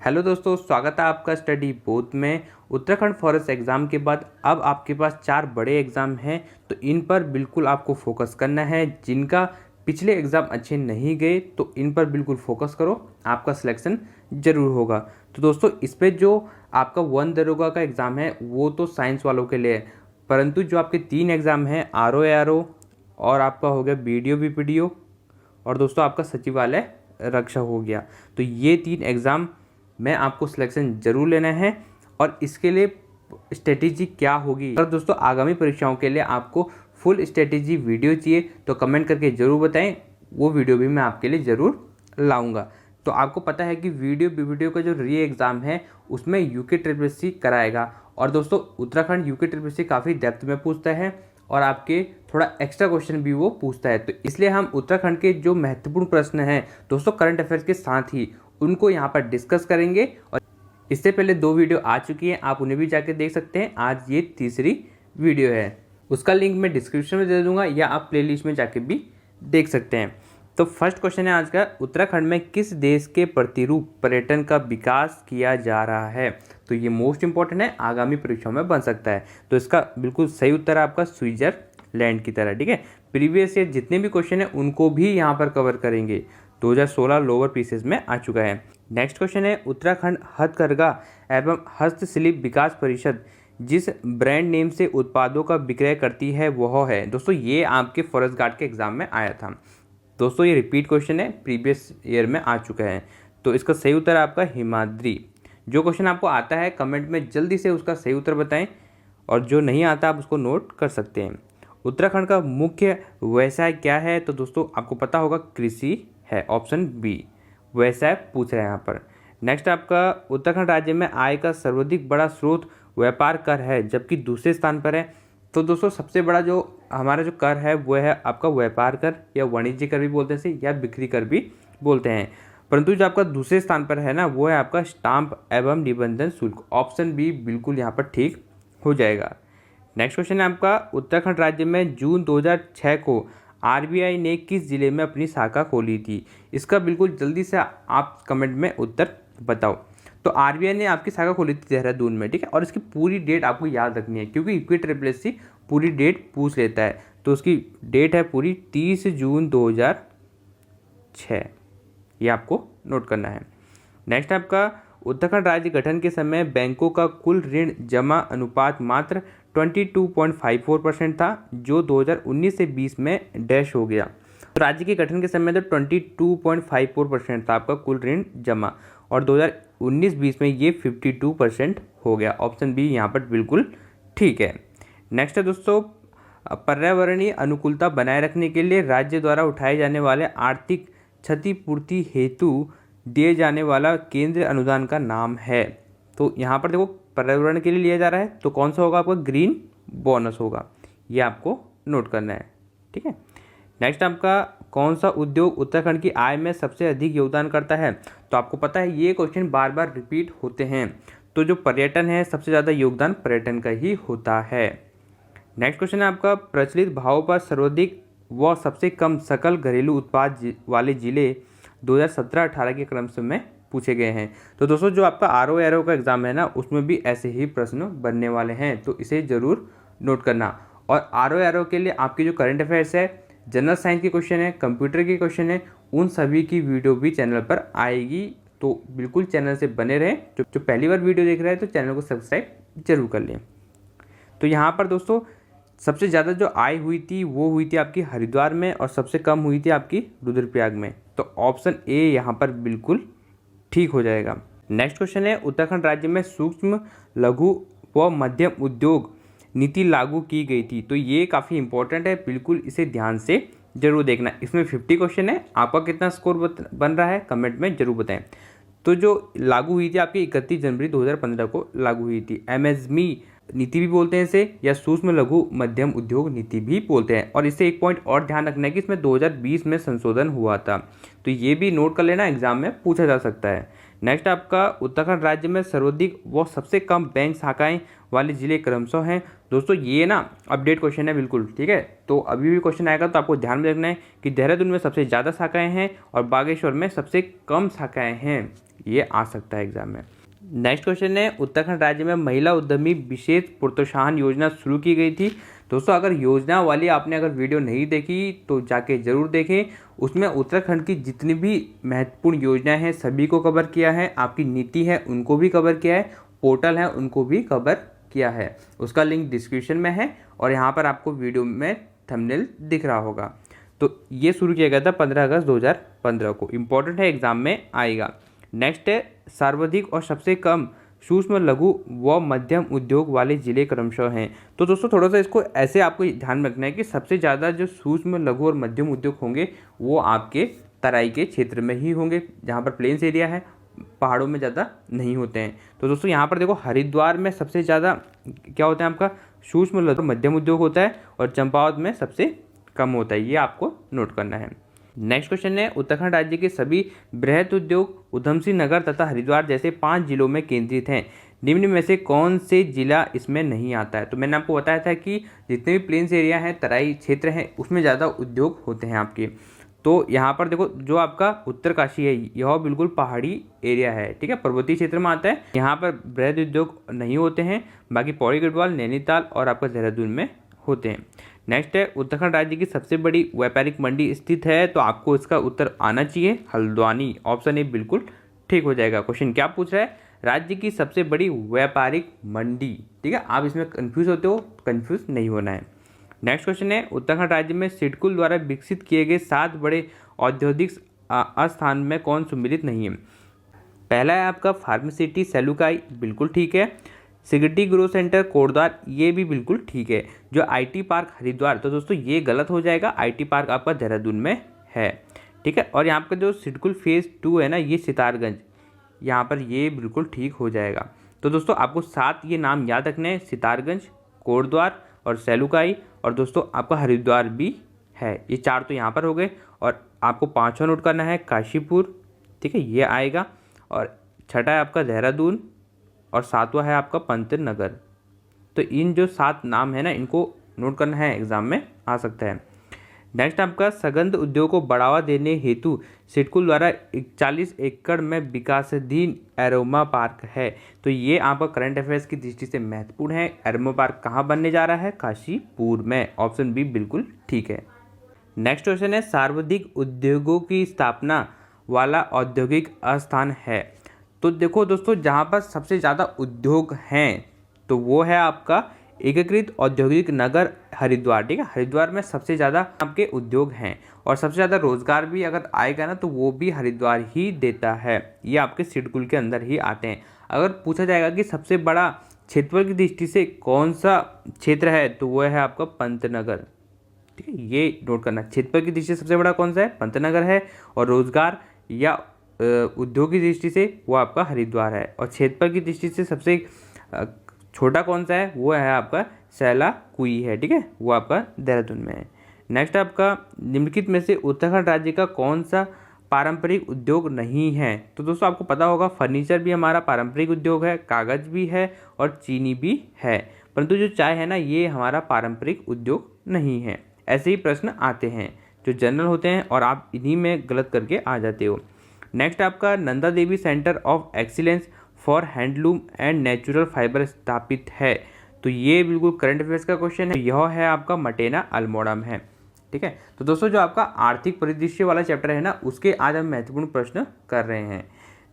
Hello दोस्तों, स्वागत है आपका स्टडी बोथ में। उत्तराखंड फॉरेस्ट एग्ज़ाम के बाद अब आपके पास 4 बड़े एग्ज़ाम हैं, तो इन पर बिल्कुल आपको फोकस करना है। जिनका पिछले एग्ज़ाम अच्छे नहीं गए तो इन पर बिल्कुल फोकस करो, आपका सिलेक्शन ज़रूर होगा। तो दोस्तों, इस पर जो आपका वन दरोगा का एग्ज़ाम है वो तो साइंस वालों के लिए है, परंतु जो आपके 3 एग्ज़ाम हैं RO और आपका हो गया BDO और दोस्तों आपका सचिवालय रक्षा हो गया, तो ये 3 एग्ज़ाम में आपको सिलेक्शन जरूर लेना है। और इसके लिए स्ट्रेटेजी क्या होगी, और दोस्तों आगामी परीक्षाओं के लिए आपको फुल स्ट्रेटेजी वीडियो चाहिए तो कमेंट करके ज़रूर बताएं, वो वीडियो भी मैं आपके लिए ज़रूर लाऊंगा। तो आपको पता है कि वीडियो का जो री एग्ज़ाम है उसमें यूके ट्रिपल कराएगा, और दोस्तों उत्तराखंड यूके ट्रिपल काफ़ी डेप्थ में पूछता है और आपके थोड़ा एक्स्ट्रा क्वेश्चन भी वो पूछता है। तो इसलिए हम उत्तराखंड के जो महत्वपूर्ण प्रश्न हैं दोस्तों करंट अफेयर्स के साथ ही उनको यहाँ पर डिस्कस करेंगे। और इससे पहले 2 वीडियो आ चुकी हैं, आप उन्हें भी जाके देख सकते हैं। आज ये तीसरी वीडियो है, उसका लिंक मैं डिस्क्रिप्शन में दे दूंगा या आप प्लेलिस्ट में जाके भी देख सकते हैं। तो फर्स्ट क्वेश्चन है आज का, उत्तराखंड में किस देश के प्रतिरूप पर्यटन का विकास किया जा रहा है? तो ये मोस्ट इंपॉर्टेंट है, आगामी परीक्षाओं में बन सकता है। तो इसका बिल्कुल सही उत्तर है आपका स्विट्जरलैंड की तरह। ठीक है, प्रीवियस ईयर जितने भी क्वेश्चन है उनको भी यहाँ पर कवर करेंगे। 2016 लोअर पीसेस में आ चुका है। नेक्स्ट क्वेश्चन है, उत्तराखंड हथकरघा एवं हस्तशिल्प विकास परिषद जिस ब्रांड नेम से उत्पादों का विक्रय करती है वह है। दोस्तों ये आपके फॉरेस्ट गार्ड के एग्जाम में आया था। दोस्तों ये रिपीट क्वेश्चन है, प्रीवियस ईयर में आ चुका है। तो इसका सही उत्तर है आपका हिमाद्री। जो क्वेश्चन आपको आता है कमेंट में जल्दी से उसका सही उत्तर बताएं, और जो नहीं आता आप उसको नोट कर सकते हैं। उत्तराखंड का मुख्य व्यवसाय क्या है? तो दोस्तों आपको पता होगा कृषि है, ऑप्शन बी व्यवसाय पूछ रहे हैं यहाँ पर। नेक्स्ट आपका, उत्तराखंड राज्य में आय का सर्वाधिक बड़ा स्रोत व्यापार कर है जबकि दूसरे स्थान पर है। तो दोस्तों सबसे बड़ा जो हमारा जो कर है वो है आपका व्यापार कर या वाणिज्य कर भी बोलते हैं या बिक्री कर भी बोलते हैं, परंतु जो आपका दूसरे स्थान पर है ना वो है आपका स्टाम्प एवं निबंधन शुल्क। ऑप्शन बी बिल्कुल यहाँ पर ठीक हो जाएगा। नेक्स्ट क्वेश्चन है आपका, उत्तराखंड राज्य में जून 2006 को RBI ने किस जिले में अपनी शाखा खोली थी? इसका बिल्कुल जल्दी से आप कमेंट में उत्तर बताओ। तो RBI ने आपकी शाखा खोली थी देहरादून में, ठीक है, और इसकी पूरी डेट आपको याद रखनी है क्योंकि यूके ट्रिपल पूरी डेट पूछ लेता है। तो उसकी डेट है पूरी 30 जून 2006, ये आपको नोट करना है। नेक्स्ट आपका, उत्तराखंड राज्य गठन के समय बैंकों का कुल ऋण जमा अनुपात मात्र 22.54% था, जो 2019 से 20 में डैश हो गया। तो राज्य के गठन के समय तो 22.54% था आपका कुल ऋण जमा, और 2019-20 में ये 52% हो गया। ऑप्शन बी यहाँ पर बिल्कुल ठीक है। नेक्स्ट है दोस्तों, पर्यावरणीय अनुकूलता बनाए रखने के लिए राज्य द्वारा उठाए जाने वाले आर्थिक क्षतिपूर्ति हेतु दिए जाने वाला केंद्रीय अनुदान का नाम है। तो यहाँ पर देखो पर्यावरण के लिए लिया जा रहा है, तो कौन सा होगा आपका? ग्रीन बोनस होगा, ये आपको नोट करना है। ठीक है, नेक्स्ट आपका, कौन सा उद्योग उत्तराखंड की आय में सबसे अधिक योगदान करता है? तो आपको पता है ये क्वेश्चन बार बार रिपीट होते हैं। तो जो पर्यटन है सबसे ज़्यादा योगदान पर्यटन का ही होता है। नेक्स्ट क्वेश्चन है आपका, प्रचलित भावों पर सर्वाधिक व सबसे कम सकल घरेलू उत्पाद वाले जिले 2017-18 के क्रम में पूछे गए हैं। तो दोस्तों जो आपका RO का एग्जाम है ना उसमें भी ऐसे ही प्रश्न बनने वाले हैं, तो इसे ज़रूर नोट करना। और RO के लिए आपकी जो करंट अफेयर्स है, जनरल साइंस के क्वेश्चन है, कंप्यूटर के क्वेश्चन है, उन सभी की वीडियो भी चैनल पर आएगी। तो बिल्कुल चैनल से बने रहें। जो पहली बार वीडियो देख रहे हैं तो चैनल को सब्सक्राइब जरूर कर लें। तो यहाँ पर दोस्तों सबसे ज़्यादा जो आय हुई थी वो हुई थी आपकी हरिद्वार में, और सबसे कम हुई थी आपकी रुद्रप्रयाग में। तो ऑप्शन ए यहाँ पर बिल्कुल ठीक हो जाएगा। नेक्स्ट क्वेश्चन है, उत्तराखंड राज्य में सूक्ष्म लघु व मध्यम उद्योग नीति लागू की गई थी। तो ये काफ़ी इंपॉर्टेंट है, बिल्कुल इसे ध्यान से जरूर देखना। इसमें 50 क्वेश्चन है, आपका कितना स्कोर बन रहा है कमेंट में जरूर बताएं। तो जो लागू हुई थी आपकी 31 जनवरी 2015 को लागू हुई थी। MSME नीति भी बोलते हैं इसे, या सूक्ष्म लघु मध्यम उद्योग नीति भी बोलते हैं। और इससे एक पॉइंट और ध्यान रखना है कि इसमें 2020 में संशोधन हुआ था, तो ये भी नोट कर लेना, एग्जाम में पूछा जा सकता है। नेक्स्ट आपका, उत्तराखंड राज्य में सर्वाधिक व सबसे कम बैंक शाखाएं वाले जिले क्रमशः हैं। दोस्तों ये ना अपडेट क्वेश्चन है बिल्कुल, ठीक है। तो अभी भी क्वेश्चन आएगा तो आपको ध्यान में रखना है कि देहरादून में सबसे ज़्यादा शाखाएं हैं और बागेश्वर में सबसे कम शाखाएं हैं, ये आ सकता है एग्जाम में। नेक्स्ट क्वेश्चन है, उत्तराखंड राज्य में महिला उद्यमी विशेष प्रोत्साहन योजना शुरू की गई थी। दोस्तों अगर योजना वाली आपने अगर वीडियो नहीं देखी तो जाके ज़रूर देखें। उसमें उत्तराखंड की जितनी भी महत्वपूर्ण योजनाएं हैं सभी को कवर किया है, आपकी नीति है उनको भी कवर किया है, पोर्टल है उनको भी कवर किया है। उसका लिंक डिस्क्रिप्शन में है और यहाँ पर आपको वीडियो में थंबनेल दिख रहा होगा। तो ये शुरू किया गया था 15 अगस्त 2015 को, इम्पोर्टेंट है, एग्जाम में आएगा। नेक्स्ट है, सर्वाधिक और सबसे कम सूक्ष्म लघु व मध्यम उद्योग वाले जिले क्रमशः हैं। तो दोस्तों थोड़ा सा इसको ऐसे आपको ध्यान में रखना है कि सबसे ज़्यादा जो सूक्ष्म लघु और मध्यम उद्योग होंगे वो आपके तराई के क्षेत्र में ही होंगे, जहाँ पर प्लेन्स एरिया है, पहाड़ों में ज़्यादा नहीं होते हैं। तो दोस्तों यहाँ पर देखो हरिद्वार में सबसे ज़्यादा क्या होता है आपका सूक्ष्म लघु मध्यम उद्योग होता है और चंपावत में सबसे कम होता है, ये आपको नोट करना है। नेक्स्ट क्वेश्चन है, उत्तराखंड राज्य के सभी बृहद उद्योग उधमसिंह नगर तथा हरिद्वार जैसे 5 जिलों में केंद्रित हैं। निम्न में से कौन से जिला इसमें नहीं आता है? तो मैंने आपको बताया था कि जितने भी प्लेन्स एरिया हैं, तराई क्षेत्र हैं, उसमें ज़्यादा उद्योग होते हैं आपके। तो यहाँ पर देखो जो आपका उत्तरकाशी है यह बिल्कुल पहाड़ी एरिया है, ठीक है, पर्वतीय क्षेत्र में आता है। यहाँ पर बृहद उद्योग नहीं होते हैं, बाकी पौड़ी गढ़वाल, नैनीताल और आपका देहरादून में होते हैं। नेक्स्ट है, उत्तराखंड राज्य की सबसे बड़ी व्यापारिक मंडी स्थित है, तो आपको इसका उत्तर आना चाहिए हल्द्वानी, ऑप्शन ए बिल्कुल ठीक हो जाएगा। क्वेश्चन क्या पूछ रहा है, राज्य की सबसे बड़ी व्यापारिक मंडी, ठीक है। आप इसमें कंफ्यूज होते हो, कंफ्यूज नहीं होना है। नेक्स्ट क्वेश्चन है, उत्तराखंड राज्य में सिडकुल द्वारा विकसित किए गए 7 बड़े औद्योगिक स्थान में कौन सम्मिलित नहीं है? पहला है आपका फार्मासिटी सेलुकाई, बिल्कुल ठीक है। सिगटी ग्रो सेंटर कोटद्वार, ये भी बिल्कुल ठीक है। जो आईटी पार्क हरिद्वार, तो दोस्तों ये गलत हो जाएगा, आईटी पार्क आपका देहरादून में है, ठीक है। और यहाँ पर जो सिडकुल फेज़ 2 है ना, ये सितारगंज, यहाँ पर ये बिल्कुल ठीक हो जाएगा। तो दोस्तों आपको 7 ये नाम याद रखने हैं, सितारगंज, कोटद्वार और सेलुकाई, और दोस्तों आपका हरिद्वार भी है। ये 4 तो यहाँ पर हो गए और आपको 5वां नोट करना है काशीपुर, ठीक है, ये आएगा। और छठा है आपका देहरादून और 7वां है आपका पंतनगर। तो इन जो 7 नाम है ना, इनको नोट करना है, एग्जाम में आ सकता है। नेक्स्ट आपका सगंध उद्योग को बढ़ावा देने हेतु सिडकुल द्वारा 41 एकड़ में विकासाधीन एरोमा पार्क है। तो ये आपका करंट अफेयर्स की दृष्टि से महत्वपूर्ण है। एरोमा पार्क कहाँ बनने जा रहा है? काशीपुर में, ऑप्शन बी बिल्कुल ठीक है। नेक्स्ट क्वेश्चन है, सर्वाधिक उद्योगों की स्थापना वाला औद्योगिक स्थान है। तो देखो दोस्तों, जहाँ पर सबसे ज़्यादा उद्योग हैं तो वो है आपका एकीकृत औद्योगिक नगर हरिद्वार, ठीक है। हरिद्वार में सबसे ज़्यादा आपके उद्योग हैं और सबसे ज़्यादा रोजगार भी अगर आएगा ना तो वो भी हरिद्वार ही देता है। ये आपके सिडकुल के अंदर ही आते हैं। अगर पूछा जाएगा कि सबसे बड़ा क्षेत्रफल की दृष्टि से कौन सा क्षेत्र है, तो वो है आपका पंतनगर, ठीक है, ये नोट करना। क्षेत्रफल की दृष्टि से सबसे बड़ा कौन सा है? पंतनगर है। और रोजगार या उद्योग की दृष्टि से वो आपका हरिद्वार है। और क्षेत्रफल की दृष्टि से सबसे छोटा कौन सा है? वो है आपका सेलाकुई है, ठीक है, वो आपका देहरादून में है। नेक्स्ट आपका निम्नलिखित में से उत्तराखंड राज्य का कौन सा पारंपरिक उद्योग नहीं है? तो दोस्तों आपको पता होगा फर्नीचर भी हमारा पारंपरिक उद्योग है, कागज़ भी है और चीनी भी है, परंतु जो चाय है ना, ये हमारा पारंपरिक उद्योग नहीं है। ऐसे ही प्रश्न आते हैं जो जनरल होते हैं और आप इन्हीं में गलत करके आ जाते हो। नेक्स्ट आपका Nanda Devi centre of excellence for handloom and natural fibre स्थापित है। तो ये बिल्कुल करंट अफेयर्स का क्वेश्चन है। यह है आपका मटेना अल्मोड़ा में है, ठीक है। तो दोस्तों जो आपका आर्थिक परिदृश्य वाला चैप्टर है ना, उसके आज हम महत्वपूर्ण प्रश्न कर रहे हैं।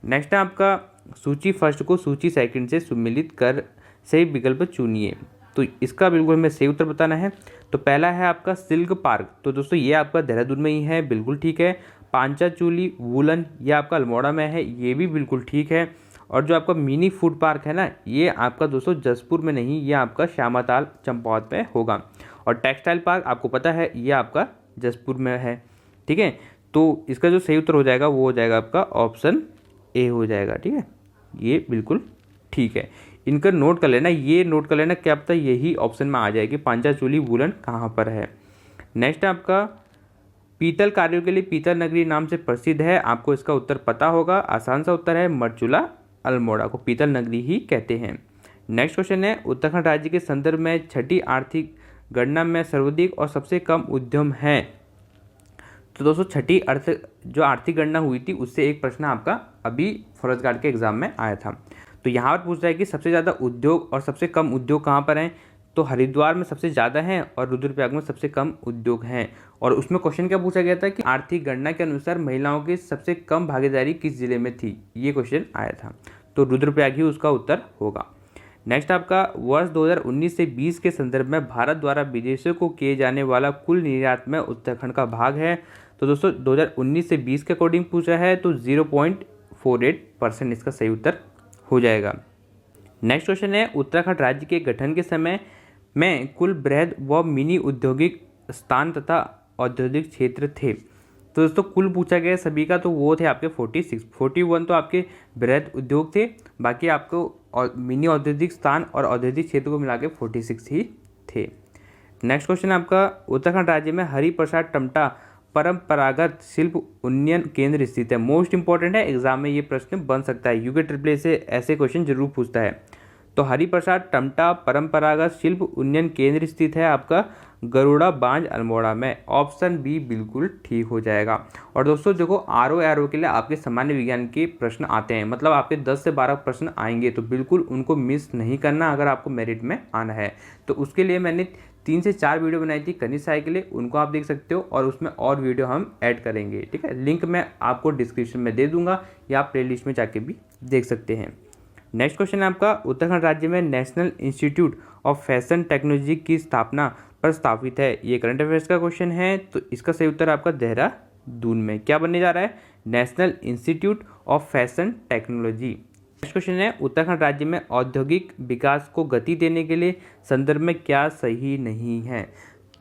नेक्स्ट है आपका सूची फर्स्ट को सूची सेकंड से सम्मिलित कर सही विकल्प चुनिए। तो इसका बिल्कुल हमें सही उत्तर बताना है। तो पहला है आपका सिल्क पार्क, तो दोस्तों ये आपका देहरादून में ही है, बिल्कुल ठीक है। पांचाचूली वुलन, ये आपका अल्मोड़ा में है, ये भी बिल्कुल ठीक है। और जो आपका मिनी फूड पार्क है ना, ये आपका दोस्तों जसपुर में नहीं, ये आपका श्यामाताल चंपावत में होगा। और टेक्सटाइल पार्क आपको पता है ये आपका जसपुर में है, ठीक है। तो इसका जो सही उत्तर हो जाएगा वो हो जाएगा आपका ऑप्शन ए हो जाएगा, ठीक है, ये बिल्कुल ठीक है। इनका नोट कर लेना, ये नोट कर लेना, क्या पता यही ऑप्शन में आ जाए कि पांचाचूली वुलन कहाँ पर है। नेक्स्ट आपका पीतल कार्यों के लिए पीतल नगरी नाम से प्रसिद्ध है, आपको इसका उत्तर पता होगा, आसान सा उत्तर है मरचूला अल्मोड़ा को पीतल नगरी ही कहते हैं। नेक्स्ट क्वेश्चन है उत्तराखंड राज्य के संदर्भ में छठी आर्थिक गणना में सर्वाधिक और सबसे कम उद्यम है। तो दोस्तों छठी जो आर्थिक गणना हुई थी उससे एक प्रश्न आपका अभी फॉरेस्ट गार्ड के एग्जाम में आया था। तो यहाँ पर पूछ रहा है कि सबसे ज़्यादा उद्योग और सबसे कम उद्योग कहाँ पर हैं। तो हरिद्वार में सबसे ज़्यादा हैं और रुद्रप्रयाग में सबसे कम उद्योग हैं। और उसमें क्वेश्चन क्या पूछा गया था कि आर्थिक गणना के अनुसार महिलाओं की सबसे कम भागीदारी किस जिले में थी, ये क्वेश्चन आया था। तो रुद्रप्रयाग ही उसका उत्तर होगा। नेक्स्ट आपका वर्ष 2019 से 20 के संदर्भ में भारत द्वारा विदेशों को किए जाने वाला कुल निर्यात में उत्तराखंड का भाग है। तो दोस्तों 2019 से 20 के अकॉर्डिंग पूछा है तो 0.48% इसका सही उत्तर हो जाएगा। नेक्स्ट क्वेश्चन है उत्तराखंड राज्य के गठन के समय में कुल बृहद व मिनी औद्योगिक स्थान तथा औद्योगिक क्षेत्र थे। तो दोस्तों कुल पूछा गया सभी का, तो वो थे आपके 46, 41 तो आपके बृहद उद्योग थे, बाकी आपको और मिनी औद्योगिक स्थान और औद्योगिक क्षेत्र को मिला के 46 ही थे। नेक्स्ट क्वेश्चन आपका उत्तराखंड राज्य में हरिप्रसाद टमटा परंपरागत शिल्प उन्नयन केंद्र स्थित है। मोस्ट इंपॉर्टेंट है, एग्जाम में ये प्रश्न बन सकता है, यूके ट्रिपल ए से ऐसे क्वेश्चन जरूर पूछता है। तो हरिप्रसाद टमटा परंपरागत शिल्प उन्नयन केंद्र स्थित है आपका गरुड़ा बांज अल्मोड़ा में। ऑप्शन बी बिल्कुल ठीक हो जाएगा। और दोस्तों देखो आरओ के लिए आपके सामान्य विज्ञान के प्रश्न आते हैं, मतलब आपके 10 से 12 प्रश्न आएंगे, तो बिल्कुल उनको मिस नहीं करना अगर आपको मेरिट में आना है। तो उसके लिए मैंने 3 से 4 वीडियो बनाई थी कनिष्ठ सहायक के लिए, उनको आप देख सकते हो और उसमें और वीडियो हम ऐड करेंगे, ठीक है। लिंक मैं आपको डिस्क्रिप्शन में दे दूंगा या आप प्लेलिस्ट में जाके भी देख सकते हैं। नेक्स्ट क्वेश्चन है आपका उत्तराखंड राज्य में national institute of fashion technology की स्थापना प्रस्तावित है। ये करंट अफेयर्स का क्वेश्चन है, तो इसका सही उत्तर आपका देहरादून में क्या बनने जा रहा है, national institute of fashion technology. Next question है उत्तराखंड राज्य में औद्योगिक विकास को गति देने के लिए संदर्भ में क्या सही नहीं है।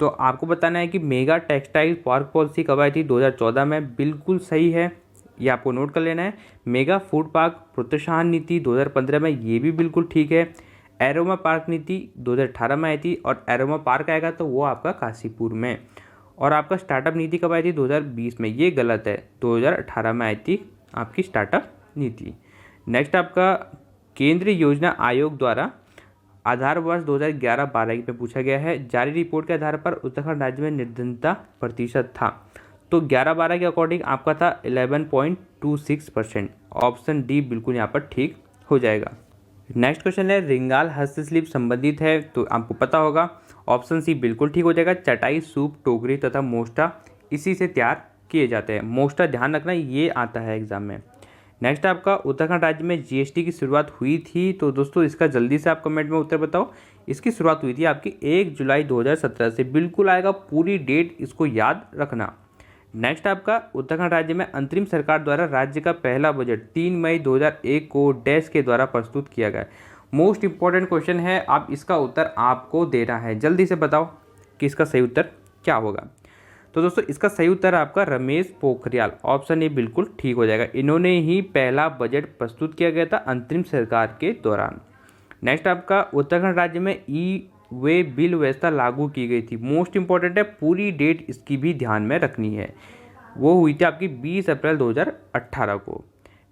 तो आपको बताना है कि मेगा टेक्सटाइल पार्क पॉलिसी कब आई थी, 2014 में, बिल्कुल सही है, ये आपको नोट कर लेना है। मेगा फूड पार्क प्रोत्साहन नीति 2015 में, ये भी बिल्कुल ठीक है। एरोमा पार्क नीति 2018 में आई थी और एरोमा पार्क आएगा तो वो आपका काशीपुर में। और आपका स्टार्टअप नीति कब आई थी, 2020 में, ये गलत है, 2018 में आई थी आपकी स्टार्टअप नीति। नेक्स्ट आपका केंद्रीय योजना आयोग द्वारा आधार वर्ष 2011-12 में पूछा गया है। जारी रिपोर्ट के आधार पर उत्तराखंड राज्य में निर्धनता प्रतिशत था, तो 11-12 के अकॉर्डिंग आपका था 11.26%। ऑप्शन डी बिल्कुल यहाँ पर ठीक हो जाएगा। नेक्स्ट क्वेश्चन है रिंगाल हस्तशिल्प संबंधित है, तो आपको पता होगा, ऑप्शन सी बिल्कुल ठीक हो जाएगा। चटाई, सूप, टोकरी तथा मोस्टा इसी से तैयार किए जाते हैं। मोस्टा ध्यान रखना, ये आता है एग्जाम में। नेक्स्ट आपका उत्तराखंड राज्य में जीएसटी की शुरुआत हुई थी, तो दोस्तों इसका जल्दी से आप कमेंट में उत्तर बताओ। इसकी शुरुआत हुई थी आपकी 1 जुलाई 2017 से, बिल्कुल आएगा, पूरी डेट इसको याद रखना। नेक्स्ट आपका उत्तराखंड राज्य में अंतरिम सरकार द्वारा राज्य का पहला बजट 3 मई 2001 को डैश के द्वारा प्रस्तुत किया गया। मोस्ट इंपॉर्टेंट क्वेश्चन है, आप इसका उत्तर आपको देना है, जल्दी से बताओ कि इसका सही उत्तर क्या होगा। तो दोस्तों इसका सही उत्तर आपका रमेश पोखरियाल, ऑप्शन ए बिल्कुल ठीक हो जाएगा। इन्होंने ही पहला बजट प्रस्तुत किया गया था अंतरिम सरकार के दौरान। नेक्स्ट आपका उत्तराखंड राज्य में ई वे बिल व्यवस्था लागू की गई थी। मोस्ट इंपॉर्टेंट है, पूरी डेट इसकी भी ध्यान में रखनी है, वो हुई थी आपकी 20 अप्रैल 2018 को।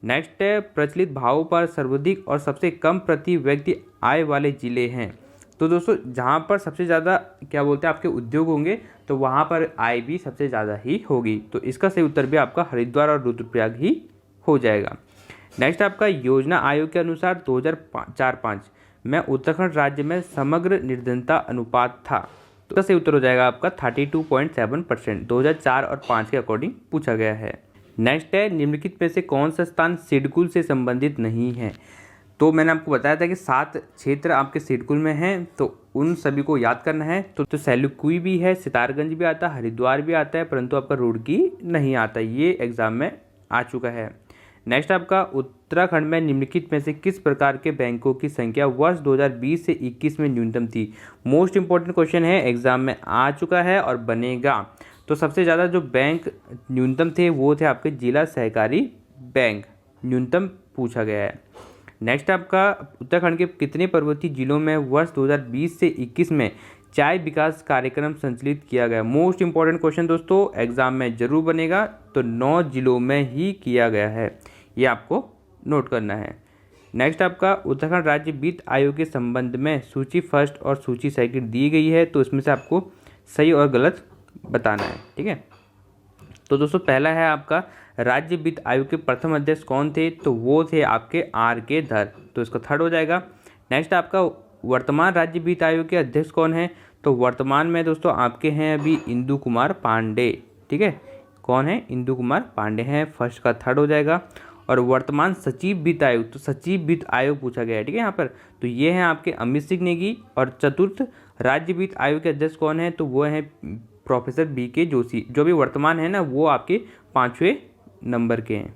नेक्स्ट है प्रचलित भावों पर सर्वाधिक और सबसे कम प्रति व्यक्ति आय वाले जिले हैं। तो दोस्तों जहाँ पर सबसे ज़्यादा क्या बोलते हैं आपके उद्योग होंगे, तो वहाँ पर आय भी सबसे ज़्यादा ही होगी। तो इसका सही उत्तर भी आपका हरिद्वार और रुद्रप्रयाग ही हो जाएगा। नेक्स्ट आपका योजना आयोग के अनुसार 2004-5 में उत्तराखंड राज्य में समग्र निर्धनता अनुपात था, तो सही उत्तर हो जाएगा आपका 32.7%। 2004 और 5 के अकॉर्डिंग पूछा गया है। नेक्स्ट है निम्नलिखित में से कौन सा स्थान सिडकुल से संबंधित नहीं है। तो मैंने आपको बताया था कि 7 क्षेत्र आपके सिडकुल में हैं, तो उन सभी को याद करना है। तो सैलकुई भी है, सितारगंज भी आता है, हरिद्वार भी आता है, परंतु आपका रुड़की नहीं आता, ये एग्जाम में आ चुका है। नेक्स्ट आपका उत्तराखंड में निम्नलिखित में से किस प्रकार के बैंकों की संख्या वर्ष 2020 से 21 में न्यूनतम थी। मोस्ट इंपॉर्टेंट क्वेश्चन है, एग्जाम में आ चुका है और बनेगा। तो सबसे ज़्यादा जो बैंक न्यूनतम थे वो थे आपके जिला सहकारी बैंक, न्यूनतम पूछा गया है। नेक्स्ट आपका उत्तराखंड के कितने पर्वतीय जिलों में वर्ष 2020 से 21 में चाय विकास कार्यक्रम संचालित किया गया। मोस्ट इंपॉर्टेंट क्वेश्चन दोस्तों, एग्जाम में जरूर बनेगा। तो 9 जिलों में ही किया गया है, ये आपको नोट करना है। नेक्स्ट आपका उत्तराखंड राज्य वित्त आयोग के संबंध में सूची फर्स्ट और सूची सेकंड दी गई है, तो इसमें से आपको सही और गलत बताना है। ठीक है, तो दोस्तों पहला है आपका राज्य वित्त आयोग के प्रथम अध्यक्ष कौन थे, तो वो थे आपके R.K. धर, तो इसका थर्ड हो जाएगा। नेक्स्ट आपका वर्तमान राज्य वित्त आयोग के अध्यक्ष कौन है, तो वर्तमान में दोस्तों आपके हैं अभी इंदु कुमार पांडे। ठीक है, कौन है, इंदु कुमार पांडे हैं, फर्स्ट का थर्ड हो जाएगा। और वर्तमान सचिव वित्त आयोग, तो सचिव वित्त आयोग पूछा गया है। ठीक है, यहाँ पर तो ये हैं आपके अमित सिंह नेगी। और चतुर्थ राज्य वित्त आयोग के अध्यक्ष कौन है, तो वो हैं प्रोफेसर B.K. जोशी, जो भी वर्तमान है ना वो आपके 5वें नंबर के हैं,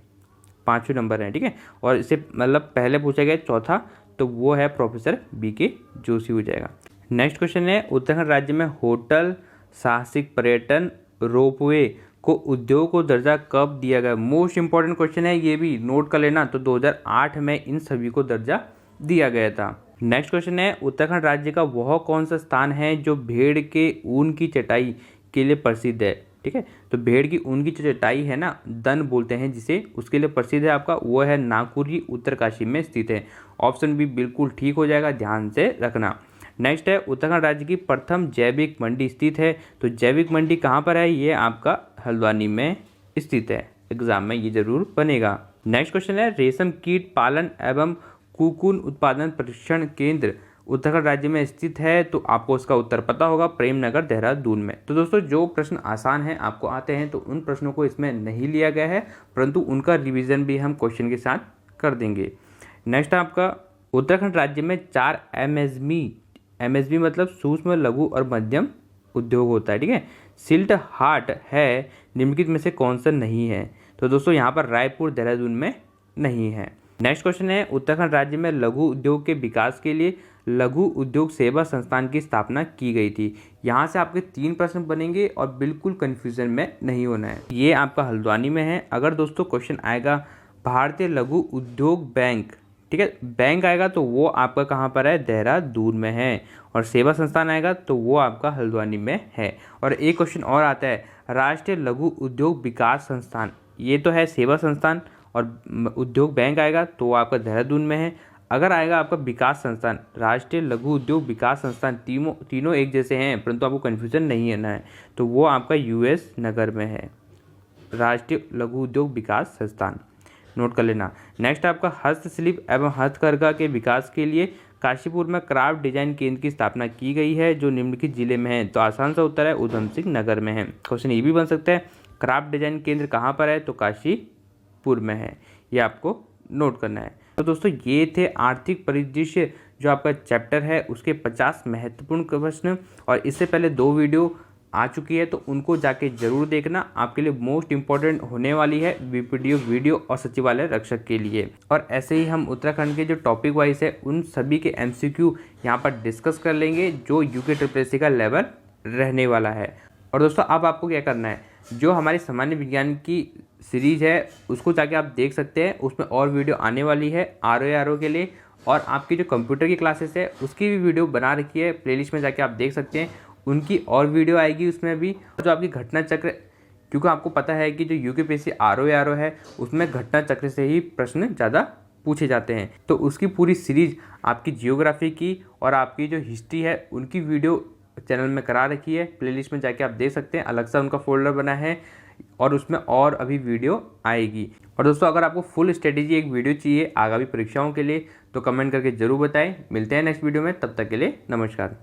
5वें नंबर हैं। ठीक है, और इससे मतलब पहले पूछा गया चौथा, तो वो है प्रोफेसर B.K. जोशी हो जाएगा। नेक्स्ट क्वेश्चन है उत्तराखंड राज्य में होटल, साहसिक पर्यटन, रोपवे को उद्योग को दर्जा कब दिया गया। मोस्ट इंपॉर्टेंट क्वेश्चन है, ये भी नोट कर लेना। तो 2008 में इन सभी को दर्जा दिया गया था। नेक्स्ट क्वेश्चन है उत्तराखंड राज्य का वह कौन सा स्थान है जो भेड़ के ऊन की चटाई के लिए प्रसिद्ध है। ठीक है, तो भेड़ की ऊन की जो चटाई है ना, दन बोलते हैं जिसे, उसके लिए प्रसिद्ध है आपका, वो है नागपुरी उत्तरकाशी में स्थित है। ऑप्शन बी बिल्कुल ठीक हो जाएगा, ध्यान से रखना। नेक्स्ट है उत्तराखंड राज्य की प्रथम जैविक मंडी स्थित है, तो जैविक मंडी कहाँ पर है, ये आपका हल्द्वानी में स्थित है। एग्जाम में ये जरूर बनेगा। नेक्स्ट क्वेश्चन है रेशम कीट पालन एवं कुकुन उत्पादन प्रशिक्षण केंद्र उत्तराखंड राज्य में स्थित है, तो आपको उसका उत्तर पता होगा, प्रेमनगर देहरादून में। तो दोस्तों जो प्रश्न आसान हैं आपको आते हैं, तो उन प्रश्नों को इसमें नहीं लिया गया है, परंतु उनका रिवीजन भी हम क्वेश्चन के साथ कर देंगे। नेक्स्ट आपका उत्तराखंड राज्य में 4 MSME मतलब सूक्ष्म, लघु और मध्यम उद्योग होता है। ठीक है, सिल्ट हाट है निम्नलिखित में से कौन सा नहीं है, तो दोस्तों यहाँ पर रायपुर देहरादून में नहीं है। नेक्स्ट क्वेश्चन है उत्तराखंड राज्य में लघु उद्योग के विकास के लिए लघु उद्योग सेवा संस्थान की स्थापना की गई थी। यहाँ से आपके 3 प्रश्न बनेंगे और बिल्कुल कंफ्यूजन में नहीं होना है। ये आपका हल्द्वानी में है। अगर दोस्तों क्वेश्चन आएगा भारतीय लघु उद्योग बैंक, ठीक है, बैंक आएगा तो वो आपका कहाँ पर है, देहरादून में है। और सेवा संस्थान आएगा तो वो आपका हल्द्वानी में है। और एक क्वेश्चन और आता है राष्ट्रीय लघु उद्योग विकास संस्थान, ये तो है सेवा संस्थान, और उद्योग बैंक आएगा तो वो आपका देहरादून में है। अगर आएगा आपका विकास संस्थान, राष्ट्रीय लघु उद्योग विकास संस्थान, तीनों एक जैसे हैं, परंतु आपको कन्फ्यूजन नहीं होना है, तो वो आपका US नगर में है, राष्ट्रीय लघु उद्योग विकास संस्थान, नोट कर लेना। नेक्स्ट आपका हस्तशिल्प एवं हथकरघा के विकास के लिए काशीपुर में क्राफ्ट डिजाइन केंद्र की स्थापना की गई है, जो निम्नलिखित जिले में है, तो आसान सा उत्तर है उधम सिंह नगर में है। क्वेश्चन ये भी बन सकता है क्राफ्ट डिजाइन केंद्र कहाँ पर है, तो काशीपुर में है, ये आपको नोट करना है। तो दोस्तों ये थे आर्थिक परिदृश्य जो आपका चैप्टर है उसके 50 महत्वपूर्ण प्रश्न, और इससे पहले 2 वीडियो आ चुकी है, तो उनको जाके जरूर देखना, आपके लिए मोस्ट इंपॉर्टेंट होने वाली है BPDO वीडियो और सचिवालय रक्षक के लिए। और ऐसे ही हम उत्तराखंड के जो टॉपिक वाइज है उन सभी के MCQ यहाँ पर डिस्कस कर लेंगे, जो UKSSC का लेवल रहने वाला है। और दोस्तों अब आपको क्या करना है, जो हमारी सामान्य विज्ञान की सीरीज है उसको जाके आप देख सकते हैं, उसमें और वीडियो आने वाली है RO के लिए। और आपकी जो कंप्यूटर की क्लासेस है उसकी भी वीडियो बना रखी है, प्लेलिस्ट में जाके आप देख सकते हैं, उनकी और वीडियो आएगी उसमें भी। जो आपकी घटना चक्र, क्योंकि आपको पता है कि जो UKPSC RO है उसमें घटना चक्र से ही प्रश्न ज़्यादा पूछे जाते हैं, तो उसकी पूरी सीरीज आपकी जियोग्राफी की और आपकी जो हिस्ट्री है उनकी वीडियो चैनल में करा रखी है, प्लेलिस्ट में जाके आप देख सकते हैं, अलग सा उनका फोल्डर बना है और उसमें और अभी वीडियो आएगी। और दोस्तों अगर आपको फुल स्ट्रेटेजी एक वीडियो चाहिए आगामी परीक्षाओं के लिए तो कमेंट करके जरूर बताएं। मिलते हैं नेक्स्ट वीडियो में, तब तक के लिए नमस्कार।